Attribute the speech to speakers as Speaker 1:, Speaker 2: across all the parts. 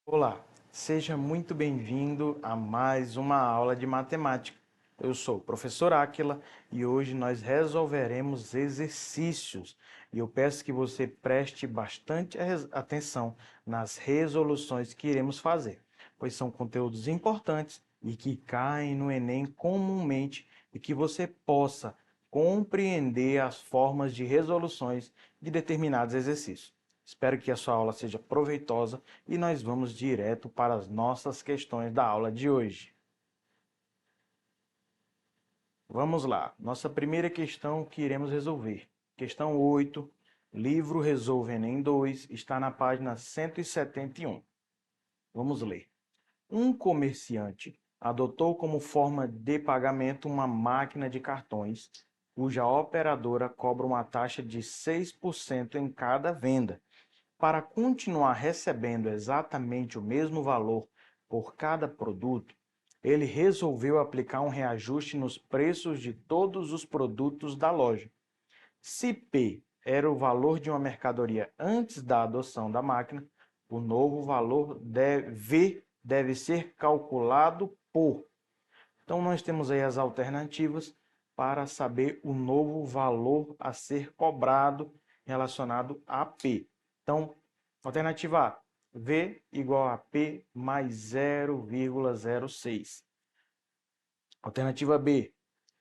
Speaker 1: Olá, seja muito bem-vindo a mais uma aula de matemática. Eu sou o professor Áquila e hoje nós resolveremos exercícios. E eu peço que você preste bastante atenção nas resoluções que iremos fazer, pois são conteúdos importantes e que caem no Enem comumente e que você possa compreender as formas de resoluções de determinados exercícios. Espero que a sua aula seja proveitosa e nós vamos direto para as nossas questões da aula de hoje. Vamos lá, nossa primeira questão que iremos resolver. Questão 8, livro Resolve Enem 2, está na página 171. Vamos ler. Um comerciante adotou como forma de pagamento uma máquina de cartões, cuja operadora cobra uma taxa de 6% em cada venda. Para continuar recebendo exatamente o mesmo valor por cada produto, ele resolveu aplicar um reajuste nos preços de todos os produtos da loja. Se P era o valor de uma mercadoria antes da adoção da máquina, o novo valor V deve ser calculado por. Então, nós temos aí as alternativas para saber o novo valor a ser cobrado relacionado a P. Então, alternativa A, V igual a P mais 0,06. Alternativa B,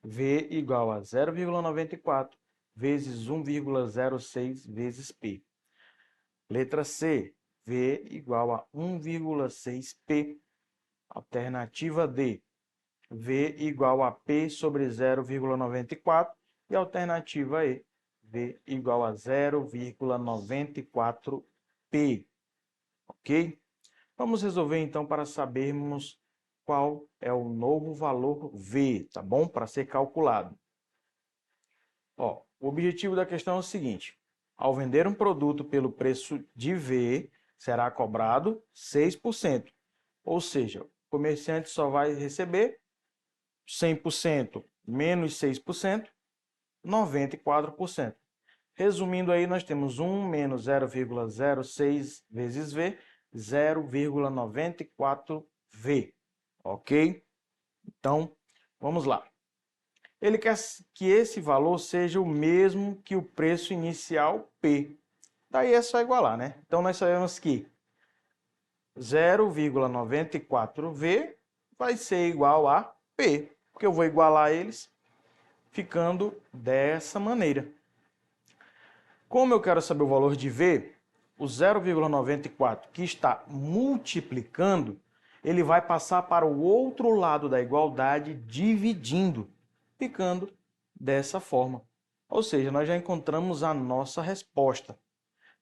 Speaker 1: V igual a 0,94 vezes 1,06 vezes P. Letra C, V igual a 1,6P. Alternativa D, V igual a P sobre 0,94 e alternativa E, V igual a 0,94P, ok? Vamos resolver então para sabermos qual é o novo valor V, tá bom? Para ser calculado. Ó, o objetivo da questão é o seguinte: ao vender um produto pelo preço de V, será cobrado 6%, ou seja, o comerciante só vai receber 100% menos 6%, 94%. Resumindo aí, nós temos 1 menos 0,06 vezes V, 0,94V, ok? Então, vamos lá. Ele quer que esse valor seja o mesmo que o preço inicial P. Daí é só igualar, né? Então, nós sabemos que 0,94V vai ser igual a P, porque eu vou igualar eles ficando dessa maneira. Como eu quero saber o valor de V, o 0,94 que está multiplicando, ele vai passar para o outro lado da igualdade dividindo, ficando dessa forma. Ou seja, nós já encontramos a nossa resposta.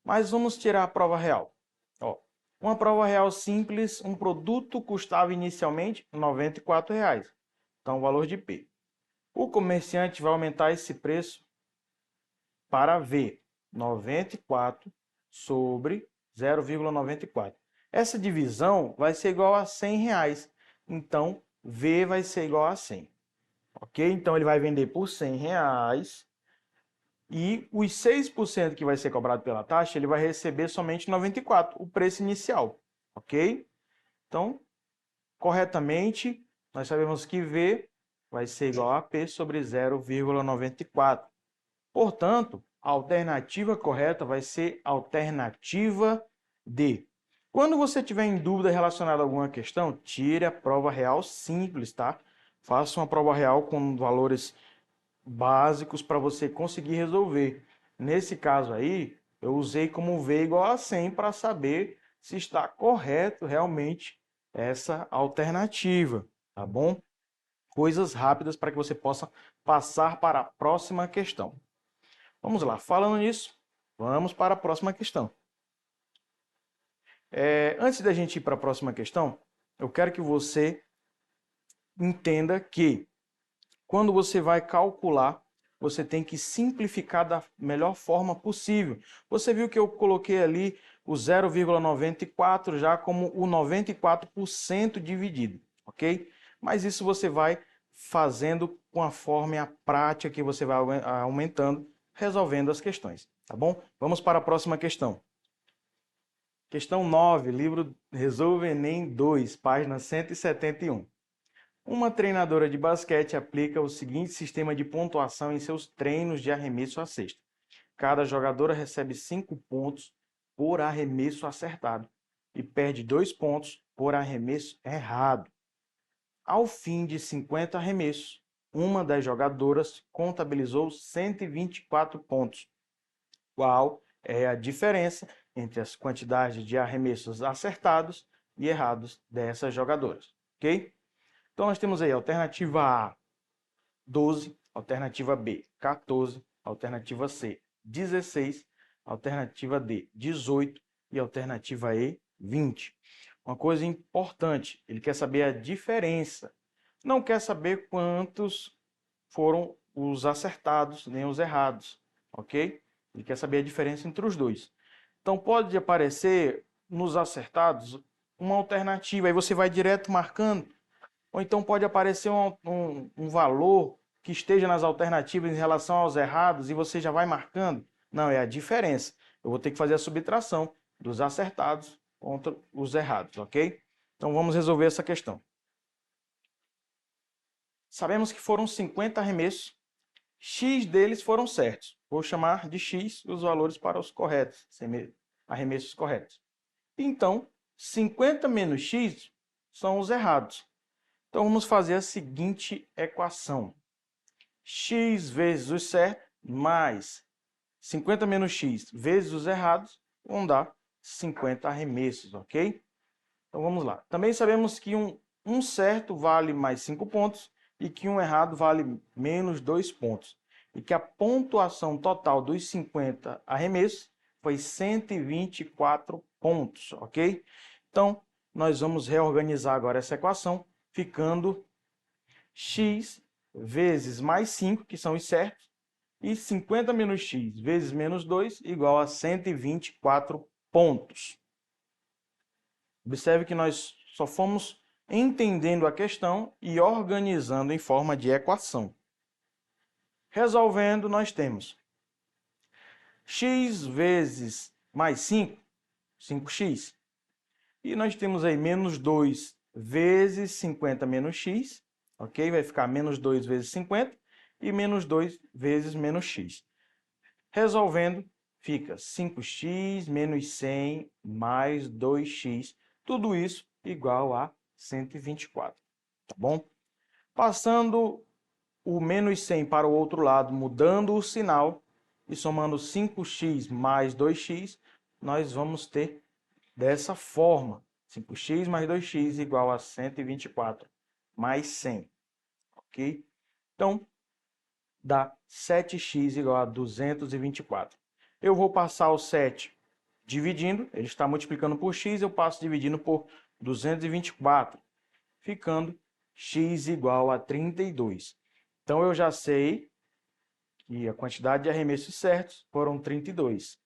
Speaker 1: Mas vamos tirar a prova real. Ó, uma prova real simples, um produto custava inicialmente R$ 94. Então, o valor de P. O comerciante vai aumentar esse preço para V, 94 sobre 0,94. Essa divisão vai ser igual a R$ 100. Então, V vai ser igual a 100. Ok? Então, ele vai vender por R$ 100 e os 6% que vai ser cobrado pela taxa, ele vai receber somente 94, o preço inicial. Ok? Então, corretamente, nós sabemos que V vai ser igual a P sobre 0,94. Portanto, a alternativa correta vai ser a alternativa D. Quando você tiver em dúvida relacionada a alguma questão, tire a prova real simples, tá? Faça uma prova real com valores básicos para você conseguir resolver. Nesse caso aí, eu usei como V igual a 100 para saber se está correto realmente essa alternativa, tá bom? Coisas rápidas para que você possa passar para a próxima questão. Vamos lá, falando nisso, vamos para a próxima questão. Antes da gente ir para a próxima questão, eu quero que você entenda que quando você vai calcular você tem que simplificar da melhor forma possível. Você viu que eu coloquei ali o 0,94 já como o 94% dividido, ok? Mas isso você vai fazendo conforme a prática que você vai aumentando, resolvendo as questões, tá bom? Vamos para a próxima questão. Questão 9, livro Resolve Enem 2, página 171. Uma treinadora de basquete aplica o seguinte sistema de pontuação em seus treinos de arremesso à cesta. Cada jogadora recebe 5 pontos por arremesso acertado e perde 2 pontos por arremesso errado. Ao fim de 50 arremessos, uma das jogadoras contabilizou 124 pontos. Qual é a diferença entre as quantidades de arremessos acertados e errados dessas jogadoras? Ok? Então, nós temos aí a alternativa A, 12, alternativa B, 14, alternativa C, 16, alternativa D, 18 e alternativa E, 20. Uma coisa importante, ele quer saber a diferença. Não quer saber quantos foram os acertados nem os errados, ok? Ele quer saber a diferença entre os dois. Então, pode aparecer nos acertados uma alternativa, aí você vai direto marcando. Ou então pode aparecer um valor que esteja nas alternativas em relação aos errados e você já vai marcando. Não, é a diferença. Eu vou ter que fazer a subtração dos acertados contra os errados, ok? Então vamos resolver essa questão. Sabemos que foram 50 arremessos, X deles foram certos. Vou chamar de X os valores para os corretos, arremessos corretos. Então, 50 menos X são os errados. Então, vamos fazer a seguinte equação. X vezes os certos mais 50 menos X vezes os errados vão dar 50 arremessos, ok? Então, vamos lá. Também sabemos que um certo vale mais 5 pontos e que um errado vale menos 2 pontos. E que a pontuação total dos 50 arremessos foi 124 pontos, ok? Então, nós vamos reorganizar agora essa equação, ficando x vezes mais 5, que são os certos, e 50 menos x vezes menos 2, igual a 124 pontos. Observe que nós só fomos entendendo a questão e organizando em forma de equação. Resolvendo, nós temos x vezes mais 5, 5x. E nós temos aí menos 2 vezes 50 menos x, ok? Vai ficar menos 2 vezes 50 e menos 2 vezes menos x. Resolvendo, fica 5x menos 100 mais 2x. Tudo isso igual a 124, tá bom? Passando o menos 100 para o outro lado, mudando o sinal e somando 5x mais 2x, nós vamos ter dessa forma. 5x mais 2x igual a 124 mais 100, ok? Então, dá 7x igual a 224. Eu vou passar o 7 dividindo, ele está multiplicando por x, eu passo dividindo por 224, ficando x igual a 32. Então, eu já sei que a quantidade de arremessos certos foram 32.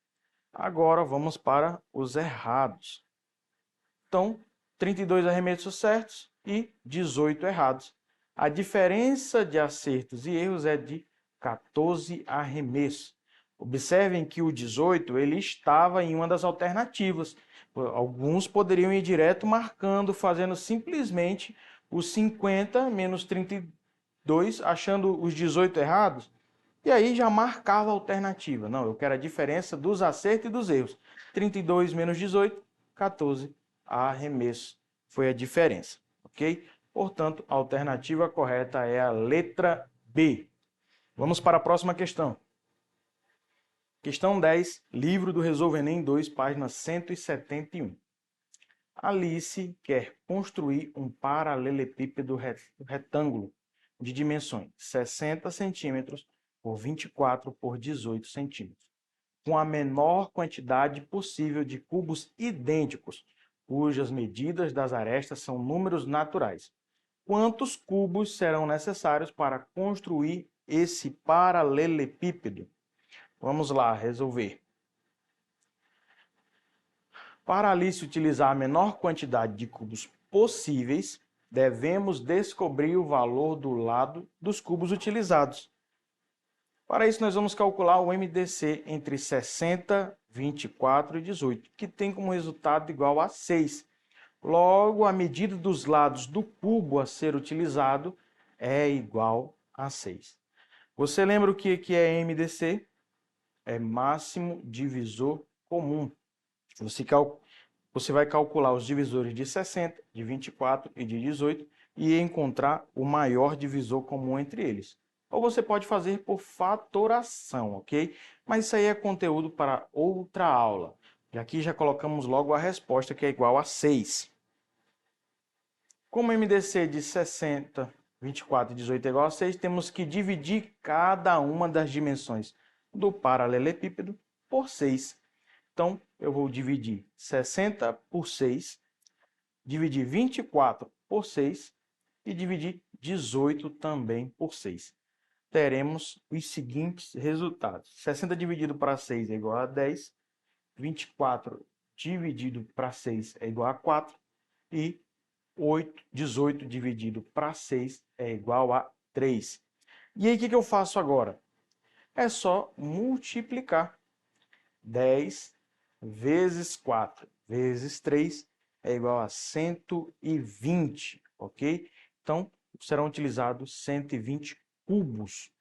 Speaker 1: Agora, vamos para os errados. Então, 32 arremessos certos e 18 errados. A diferença de acertos e erros é de 14 arremessos. Observem que o 18 ele estava em uma das alternativas. Alguns poderiam ir direto marcando, fazendo simplesmente os 50 menos 32, achando os 18 errados, e aí já marcava a alternativa. Não, eu quero a diferença dos acertos e dos erros. 32 menos 18, 14 arremesso. Foi a diferença, ok? Portanto, a alternativa correta é a letra B. Vamos para a próxima questão. Questão 10, livro do Resolve Enem 2, página 171. Alice quer construir um paralelepípedo retângulo de dimensões 60 centímetros por 24 por 18 centímetros, com a menor quantidade possível de cubos idênticos, cujas medidas das arestas são números naturais. Quantos cubos serão necessários para construir esse paralelepípedo? Vamos lá resolver. Para ali se utilizar a menor quantidade de cubos possíveis, devemos descobrir o valor do lado dos cubos utilizados. Para isso, nós vamos calcular o MDC entre 60, 24 e 18, que tem como resultado igual a 6. Logo, a medida dos lados do cubo a ser utilizado é igual a 6. Você lembra o que é MDC? É máximo divisor comum. Você vai calcular os divisores de 60, de 24 e de 18 e encontrar o maior divisor comum entre eles. Ou você pode fazer por fatoração, ok? Mas isso aí é conteúdo para outra aula. E aqui já colocamos logo a resposta, que é igual a 6. Como MDC de 60, 24 e 18 é igual a 6, temos que dividir cada uma das dimensões do paralelepípedo por 6. Então, eu vou dividir 60 por 6, dividir 24 por 6 e dividir 18 também por 6. Teremos os seguintes resultados. 60 dividido para 6 é igual a 10, 24 dividido para 6 é igual a 4 e 18 dividido para 6 é igual a 3. E aí, o que eu faço agora? É só multiplicar. 10 vezes 4 vezes 3 é igual a 120, ok? Então, serão utilizados 120 cubos.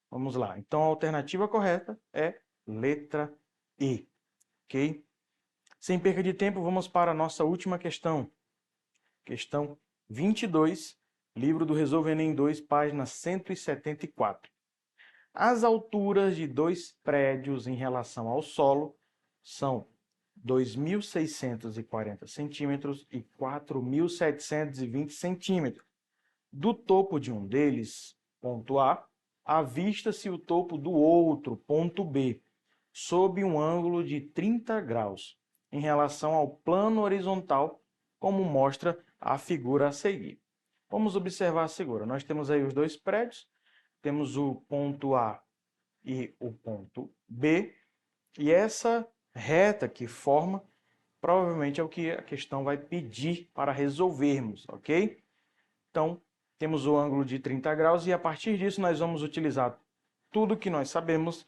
Speaker 1: Vamos lá. Então, a alternativa correta é letra E, ok? Sem perca de tempo, vamos para a nossa última questão. Questão 22, livro do Resolve Enem 2, página 174. As alturas de dois prédios em relação ao solo são 2.640 centímetros e 4.720 centímetros. Do topo de um deles, ponto A, avista-se o topo do outro, ponto B, sob um ângulo de 30 graus, em relação ao plano horizontal, como mostra a figura a seguir. Vamos observar a figura. Nós temos aí os dois prédios, temos o ponto A e o ponto B, e essa reta que forma provavelmente é o que a questão vai pedir para resolvermos, ok? Então, temos o ângulo de 30 graus e a partir disso nós vamos utilizar tudo que nós sabemos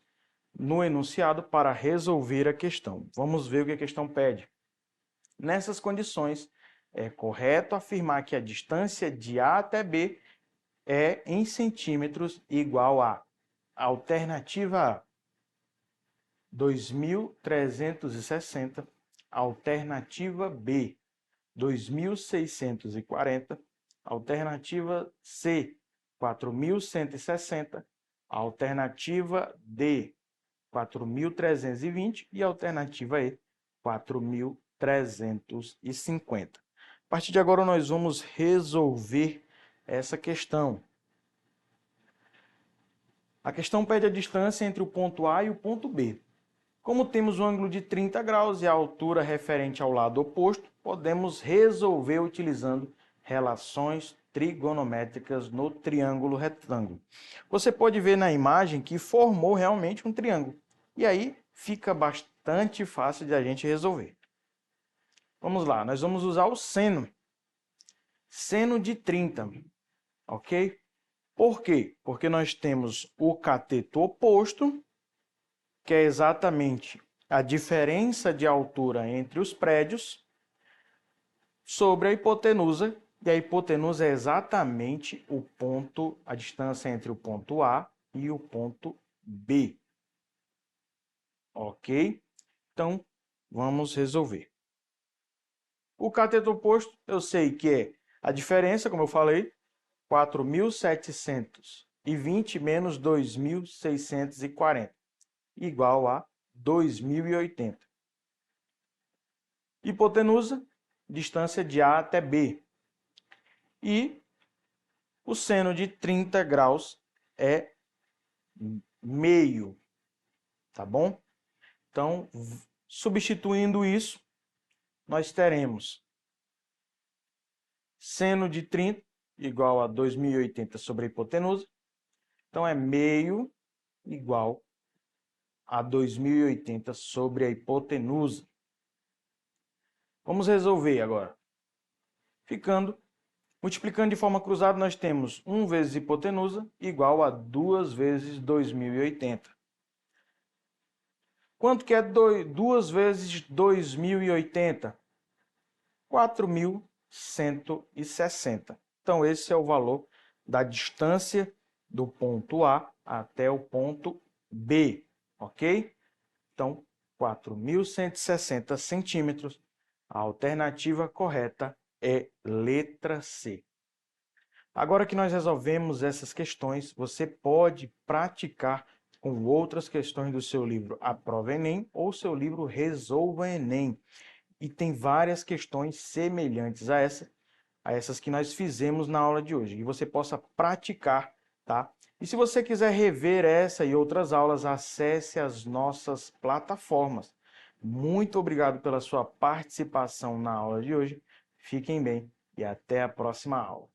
Speaker 1: no enunciado para resolver a questão. Vamos ver o que a questão pede. Nessas condições, é correto afirmar que a distância de A até B é em centímetros igual a alternativa A, 2.360, alternativa B, 2.640, alternativa C, 4.160, alternativa D, 4.320 e alternativa E, 4.350. A partir de agora, nós vamos resolver essa questão. A questão pede a distância entre o ponto A e o ponto B. Como temos um ângulo de 30 graus e a altura referente ao lado oposto, podemos resolver utilizando relações trigonométricas no triângulo retângulo. Você pode ver na imagem que formou realmente um triângulo. E aí fica bastante fácil de a gente resolver. Vamos lá, nós vamos usar o seno. Seno de 30, ok? Por quê? Porque nós temos o cateto oposto, que é exatamente a diferença de altura entre os prédios, sobre a hipotenusa, e a hipotenusa é exatamente o ponto, a distância entre o ponto A e o ponto B. Ok? Então, vamos resolver. O cateto oposto, eu sei que é a diferença, como eu falei, 4.720 menos 2.640, igual a 2.080. Hipotenusa, distância de A até B. E o seno de 30 graus é meio, tá bom? Então, substituindo isso, nós teremos seno de 30 igual a 2.080 sobre a hipotenusa, Então, é meio igual a 2080 sobre a hipotenusa. Vamos resolver agora. Multiplicando de forma cruzada, nós temos 1 vezes hipotenusa igual a 2 vezes 2080. Quanto que é 2 vezes 2080? 4.160. Então, esse é o valor da distância do ponto A até o ponto B, ok? Então, 4.160 centímetros. A alternativa correta é letra C. Agora que nós resolvemos essas questões, você pode praticar com outras questões do seu livro A Prova Enem ou seu livro Resolva Enem. E tem várias questões semelhantes a essas que nós fizemos na aula de hoje. E você possa praticar, tá? E se você quiser rever essa e outras aulas, acesse as nossas plataformas. Muito obrigado pela sua participação na aula de hoje. Fiquem bem e até a próxima aula.